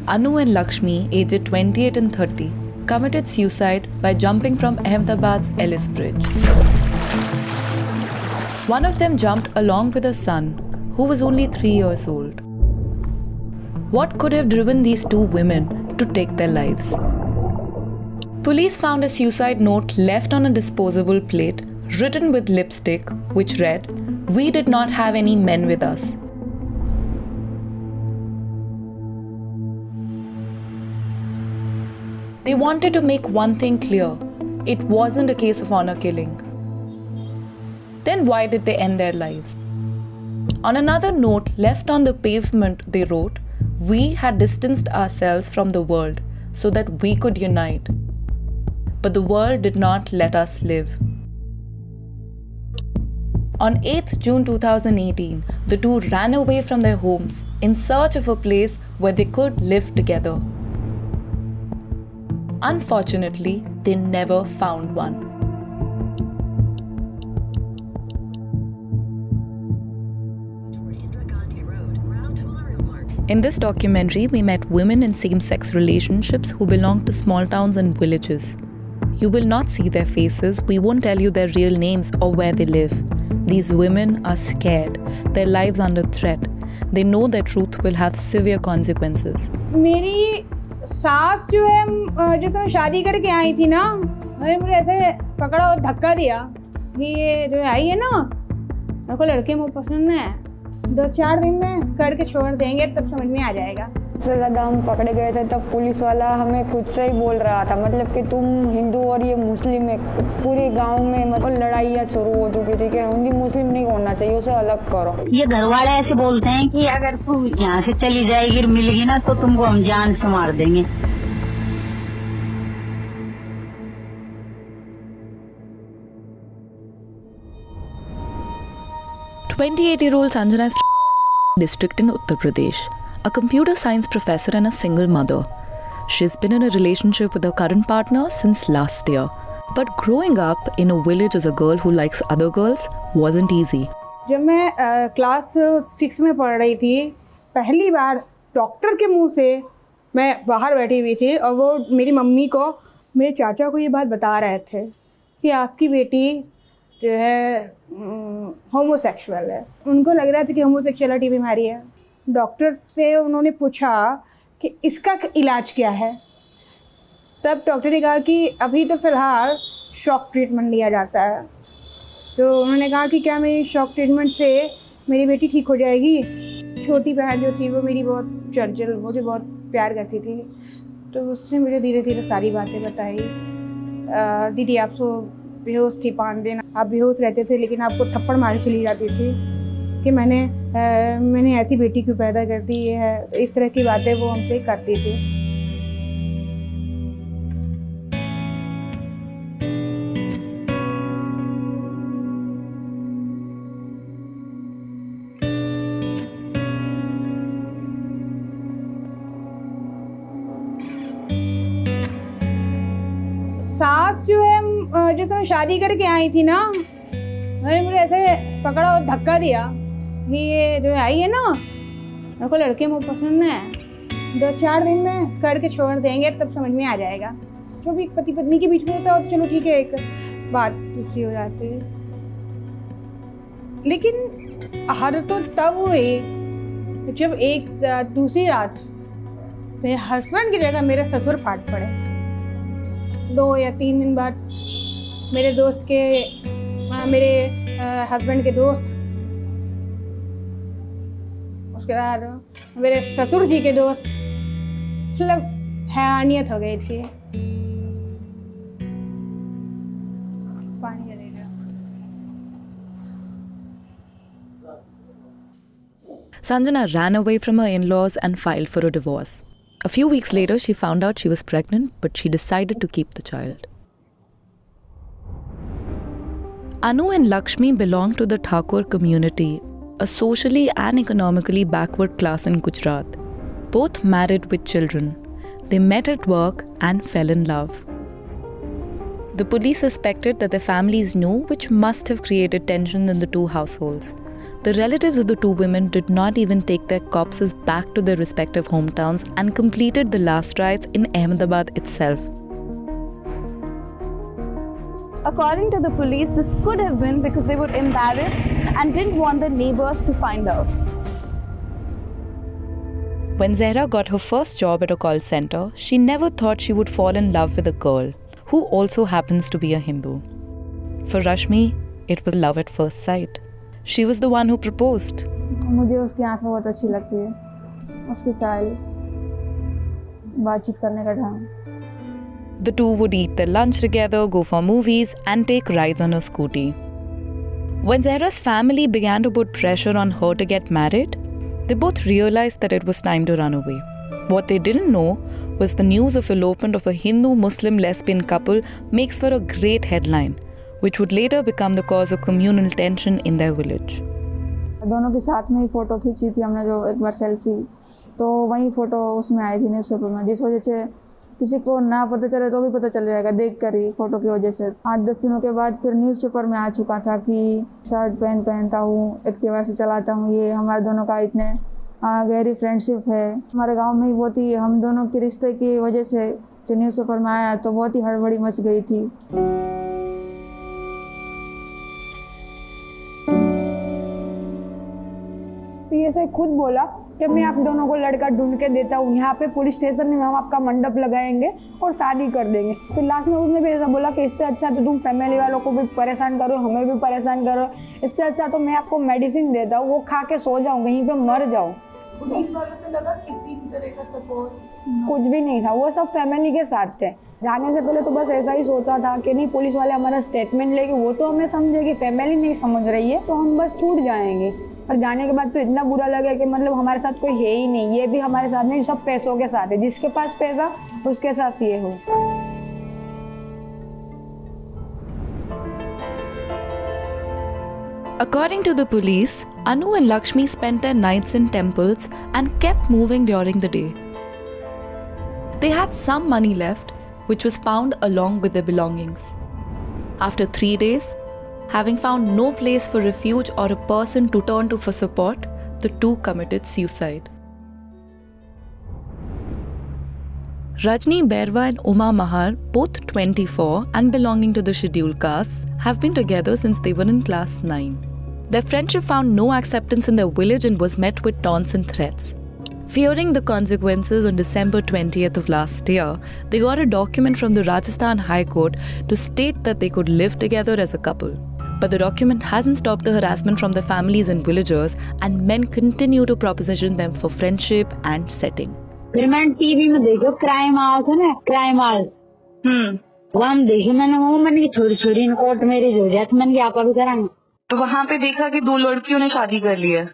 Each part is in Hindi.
Anu and Lakshmi, aged 28 and 30, committed suicide by jumping from Ahmedabad's Ellis Bridge. One of them jumped along with her son, who was only 3 years old. What could have driven these two women to take their lives? Police found a suicide note left on a disposable plate, written with lipstick, which read, "We did not have any men with us." They wanted to make one thing clear: it wasn't a case of honor killing. Then why did they end their lives? On another note left on the pavement, they wrote, "We had distanced ourselves from the world so that we could unite. But the world did not let us live." On 8th June 2018, the two ran away from their homes in search of a place where they could live together. Unfortunately, they never found one. In this documentary, we met women in same-sex relationships who belong to small towns and villages. You will not see their faces, we won't tell you their real names or where they live. These women are scared, their lives under threat. They know their truth will have severe consequences. मेरी सास जो है, जो तो शादी करके आई थी ना, मुझे ऐसे पकड़ा और धक्का दिया कि ये जो आई है ना, मेरे को लड़के मुझे पसंद है, 2-4 दिन में करके छोड़ देंगे, तब समझ में आ जाएगा। सबसे ज़्यादा हम पकड़े गए थे तब पुलिस वाला हमें खुद से ही बोल रहा था, मतलब कि तुम हिंदू और ये मुस्लिम है, पूरे गांव में मतलब लड़ाइयाँ शुरू हो चुकी थी कि हिंदी मुस्लिम नहीं होना चाहिए, उसे अलग करो। ये घर वाले ऐसे बोलते हैं कि अगर तू यहाँ से चली जाएगी और मिलेगी ना तो तुमको हम जान से मार देंगे। "28-year-old Sanjana is from district in Uttar Pradesh, a computer science professor and a single mother. She's been in a relationship with her current partner since last year. But growing up in a village as a girl who likes other girls wasn't easy. जब मैं क्लास 6 में पढ़ रही थी, पहली बार डॉक्टर के मुंह से मैं बाहर बैठी हुई थी और वो मेरी मम्मी को, मेरे चाचा को ये बात बता रहे थे कि आपकी बेटी जो है होमोसेक्सुअल है। उनको लग रहा था कि होमोसेक्सुअलिटी बीमारी है। डॉक्टर से उन्होंने पूछा कि इसका इलाज क्या है, तब डॉक्टर ने कहा कि अभी तो फ़िलहाल शॉक ट्रीटमेंट लिया जाता है। तो उन्होंने कहा कि क्या मेरी शॉक ट्रीटमेंट से मेरी बेटी ठीक हो जाएगी। छोटी बहन जो थी वो मेरी बहुत चंचल, मुझे बहुत प्यार करती थी, तो उसने मुझे धीरे धीरे सारी बातें बताई। दीदी आप तो बेहोश थी 5 दिन, आप बेहोश रहते थे लेकिन आपको थप्पड़ मार चली जाती थी कि मैंने ऐसी बेटी क्यों पैदा कर दी है। इस तरह की बातें वो हमसे करती थी। सास जो है, जो तो शादी करके आई थी ना, मुझे ऐसे पकड़ा और धक्का दिया कि ये जो आई है ना, मेरे को लड़के मुझे पसंद है, 2-4 दिन में करके छोड़ देंगे, तब समझ में आ जाएगा। जो भी पति पत्नी के बीच में होता है तो चलो ठीक है, एक बात दूसरी हो जाती है। लेकिन हद तो तब हुई जब एक दूसरी रात मेरे हस्बैंड की जगह मेरे ससुर फाट पड़े। 2 या 3 दिन बाद मेरे दोस्त के, मेरे हस्बैंड के दोस्त, उसके बाद मेरे ससुर जी के दोस्त, मतलब हैवानियत हो गई थी। पानी दे दो। Sanjana ran away from her in-laws and filed for a divorce. A few weeks later, she found out she was pregnant, but she decided to keep the child. Anu and Lakshmi belong to the Thakur community, a socially and economically backward class in Gujarat. Both married with children. They met at work and fell in love. The police suspected that their families knew, which must have created tension in the two households. the relatives of the two women did not even take their corpses back to their respective hometowns and completed the last rites in Ahmedabad itself. According to the police, this could have been because they were embarrassed and didn't want their neighbors to find out. When Zehra got her first job at a call center, she never thought she would fall in love with a girl who also happens to be a Hindu. For Rashmi, it was love at first sight. She was the one who proposed. मुझे उसकी आंखें बहुत अच्छी लगती है, उसकी चाल, बातचीत करने का ढंग. The two would eat their lunch together, go for movies, and take rides on a scooty. When Zehra's family began to put pressure on her to get married, they both realized that it was time to run away. What they didn't know was the news of elopement of a Hindu-Muslim lesbian couple makes for a great headline, which would later become the cause of communal tension in their village. दोनों के साथ में ही फ़ोटो खींची थी हमने, जो एक बार सेल्फी, तो वही फ़ोटो उसमें आई थी न्यूज़पेपर में, जिस वजह से किसी को ना पता चले तो भी पता चल जाएगा देख कर ही, फ़ोटो की वजह से. 8-10 दिनों के बाद फिर न्यूज़पेपर में आ चुका था कि शर्ट पैंट पहनता हूँ, एक्टिवा से चलाता हूँ, ये हमारे दोनों का इतने गहरी फ्रेंडशिप है. हमारे गांव में ही बहुत ही हम दोनों के रिश्ते की वजह से जो न्यूज़पेपर में आया तो बहुत ही हड़बड़ी मच गई थी. पीएसआई खुद बोला कि मैं आप दोनों को लड़का ढूंढ के देता हूँ, यहाँ पे पुलिस स्टेशन में हम आपका मंडप लगाएंगे और शादी कर देंगे. फिर लास्ट में उसने भी ऐसा बोला कि इससे अच्छा तो तुम फैमिली वालों को भी परेशान करो, हमें भी परेशान करो, इससे अच्छा तो मैं आपको मेडिसिन देता हूँ, वो खा के सो जाऊँ, कहीं पे मर जाऊँ. पुलिस वालों से लगा किसी भी तरह का सपोर्ट कुछ भी नहीं था, वो सब फैमिली के साथ थे. जाने से पहले तो बस ऐसा ही सोचा था कि नहीं पुलिस वाले हमारा स्टेटमेंट लेके वो तो हमें समझेगी, फैमिली नहीं समझ रही है तो हम बस छूट जाएंगे. और जाने के बाद तो इतना बुरा लगा कि मतलब हमारे साथ कोई है ही नहीं, ये भी हमारे साथ नहीं, सब पैसों के साथ है, जिसके पास पैसा उसके साथ ये हो. According to the police, Anu and Lakshmi spent their nights in temples and kept moving during the day. They had some money left, which was found along with their belongings. After 3 days, having found no place for refuge or a person to turn to for support, the two committed suicide. Rajni Berwa and Uma Mahar, both 24 and belonging to the scheduled castes, have been together since they were in class 9. Their friendship found no acceptance in their village and was met with taunts and threats. Fearing the consequences, on December 20th of last year, they got a document from the Rajasthan High Court to state that they could live together as a couple. But the document hasn't stopped the harassment from the families and villagers, and men continue to proposition them for friendship and setting. फिर मैंने टीवी में देखो क्राइम आल था ना, क्राइम आल वो हम देखे, मैंने छोटी छोटी कोर्ट मैरिज हो जाए तो मैंने क्या भी करांगे. तो वहाँ पे देखा कि 2 लड़कियों ने शादी कर ली है.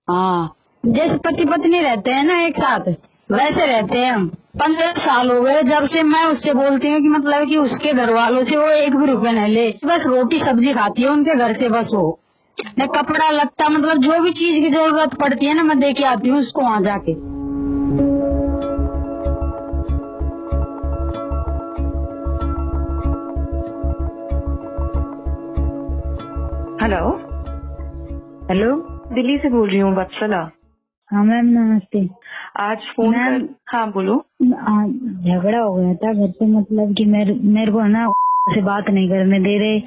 हाँ, जैसे पति पत्नी रहते हैं ना एक साथ, वैसे रहते हैं हम. 15 साल हो गए जब से मैं उससे बोलती हूँ कि मतलब कि उसके घर वालों से वो 1 भी रुपए नहीं ले, बस रोटी सब्जी खाती है उनके घर से, बस वो मैं कपड़ा लगता मतलब जो भी चीज की जरूरत पड़ती है ना मैं दे के आती हूँ उसको वहाँ जाके. हेलो हेलो, दिल्ली से बोल रही हूँ वत्सला. हाँ मैम नमस्ते. आज फोन कर. हाँ बोलो. झगड़ा हो गया था घर पे, मतलब कि मेरे को ना से बात नहीं करने दे रहे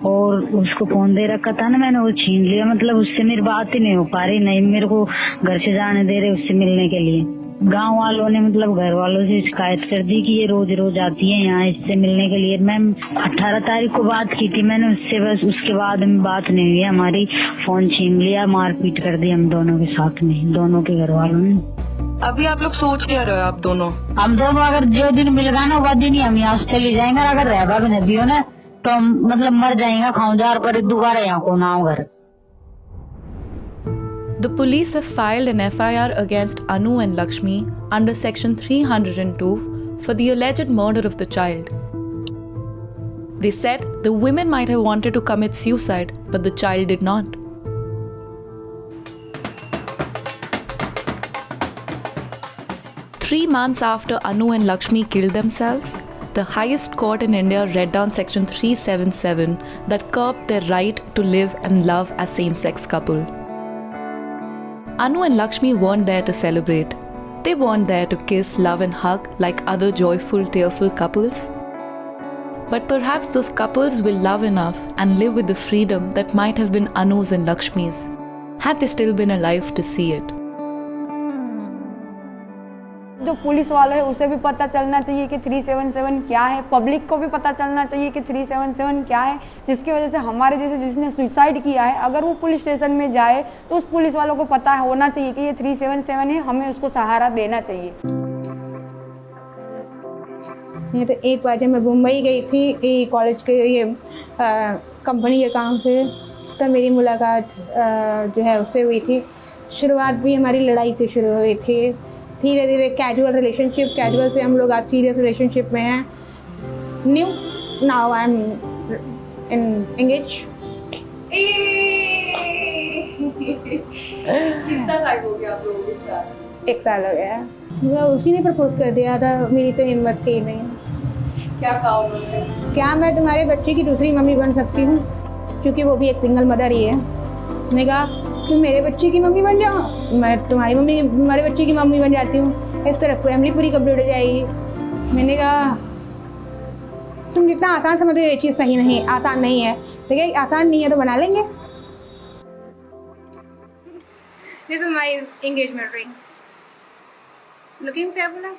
और उसको फोन दे रखा था ना मैंने, वो छीन लिया. मतलब उससे मेरी बात ही नहीं हो पा रही, नहीं मेरे को घर से जाने दे रहे उससे मिलने के लिए. गांव वालों ने मतलब घर वालों से शिकायत कर दी कि ये रोज रोज आती है यहाँ इससे मिलने के लिए. मैम 18 तारीख को बात की थी मैंने उससे, बस उसके बाद में बात नहीं हुई हमारी. फोन छीन लिया, मारपीट कर दी हम दोनों के साथ में, दोनों के घर वालों ने. अभी आप लोग सोच क्या रहे हो आप दोनों? हम दोनों अगर जो दिन मिल गया ना वो दिन ही हम यहाँ से चली जाएंगे. अगर रहबा भी नहीं हो ना तो हम मतलब मर जाएंगे खाऊंजार पर, दोबारा यहाँ को ना घर. The police have filed an FIR against Anu and Lakshmi under Section 302 for the alleged murder of the child. They said the women might have wanted to commit suicide, but the child did not. Three months after Anu and Lakshmi killed themselves, the highest court in India read down Section 377 that curbed their right to live and love as same-sex couple. Anu and Lakshmi weren't there to celebrate. They weren't there to kiss, love and hug like other joyful, tearful couples. But perhaps those couples will love enough and live with the freedom that might have been Anu's and Lakshmi's, had they still been alive to see it. जो पुलिस वाले हैं उसे भी पता चलना चाहिए कि 377 क्या है, पब्लिक को भी पता चलना चाहिए कि 377 क्या है, जिसकी वजह से हमारे जैसे जिसने सुसाइड किया है अगर वो पुलिस स्टेशन में जाए तो उस पुलिस वालों को पता होना चाहिए कि ये 377 है, हमें उसको सहारा देना चाहिए। ये तो एक बार जब मैं मुंबई गई थी कॉलेज के ये कंपनी के काम से, तब मेरी मुलाकात जो है उससे हुई थी। शुरुआत भी हमारी लड़ाई से शुरू हुई थी, धीरे धीरे कैजुअल रिलेशनशिप, कैजुअल से हम लोग आज सीरियस रिलेशनशिप में हैं। Now I am in engage. कितना टाइम हो गया आप लोगों के साथ? 1 साल हो गया। वो उसी ने प्रपोज कर दिया था, मेरी तो हिम्मत थी नहीं। क्या कहा उन्होंने? क्या मैं तुम्हारे बच्चे की दूसरी मम्मी बन सकती हूँ, क्योंकि वो भी एक सिंगल मदर ही है। मैंने कहा तुम मेरे बच्चे की मम्मी बन जाओ, मैं तुम्हारे बच्चे की मम्मी बन जाती हूँ, इस तरह फैमिली पूरी कंप्लीट हो जाएगी। मैंने कहा तुम जितना आसान समझ रहे हो ये चीज़ सही नहीं, आसान नहीं है। देखिए आसान नहीं है तो बना लेंगे। This is my engagement ring, looking fabulous.